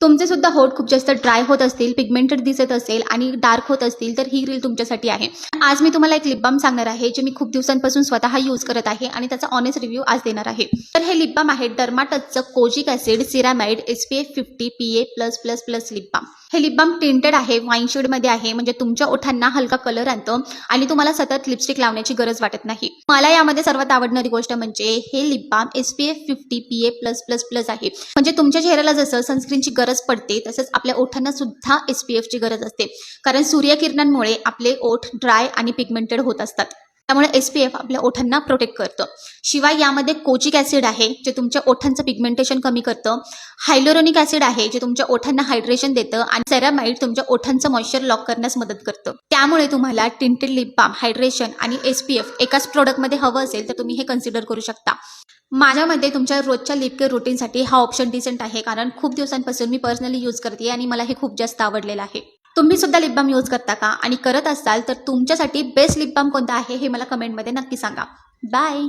तुमचे सुद्धा होठ खूप जास्त ड्राय होत असतील, पिगमेंटेड दिसत असेल आणि डार्क होत असतील तर ही रील तुमच्यासाठी आहे. आज मी तुम्हाला एक लिप बाम सांगणार आहे जे मी खूप दिवसांपासून स्वतः यूज करत आहे आणि त्याचा ऑनेस्ट रिव्ह्यू आज देणार आहे. तर हे लिप बाम आहे डर्माटचचं kojic acid ceramide SPF 50 PA+++ lip balm. हे लिप बाम टिंटेड आहे, वाईन शेडमध्ये आहे, म्हणजे तुमच्या ओठांना हलका कलर आणतं आणि तुम्हाला सतत लिपस्टिक लावण्याची गरज वाटत नाही. मला यामध्ये सर्वात आवडणारी गोष्ट म्हणजे हे लिप बाम SPF 50 PA+++ आहे. म्हणजे तुमच्या चेहऱ्याला जसं सनस्क्रीनची गरज पडते तसंच आपल्या ओठांना सुद्धा SPFची गरज असते, कारण सूर्यकिरणांमुळे आपले ओठ ड्राय आणि पिगमेंटेड होत असतात. त्यामुळे SPF आपल्या ओठांना प्रोटेक्ट करतं. शिवाय यामध्ये कोजिक ॲसिड आहे जे तुमच्या ओठांचं पिगमेंटेशन कमी करतं. हायलोरोनिक ॲसिड आहे जे तुमच्या ओठांना हायड्रेशन देतं आणि सेरामाइड तुमच्या ओठांचं मॉइश्चर लॉक करण्यास मदत करतं. त्यामुळे तुम्हाला टिंटेड लिप बाम, हायड्रेशन आणि SPF एकाच प्रोडक्टमध्ये हवं असेल तर तुम्ही हे कन्सिडर करू शकता. माझ्यामध्ये तुमच्या रोजच्या लिप केअर रुटीनसाठी हा ऑप्शन डिसेंट आहे, कारण खूप दिवसांपासून मी पर्सनली यूज करते आणि मला हे खूप जास्त आवडलेलं आहे. तुम्ही सुद्धा लिप बाम यूज करता का? आणि करत असाल तर तुमच्यासाठी बेस्ट लिप बाम कोणता आहे हे मला कमेंटमध्ये नक्की सांगा. बाय.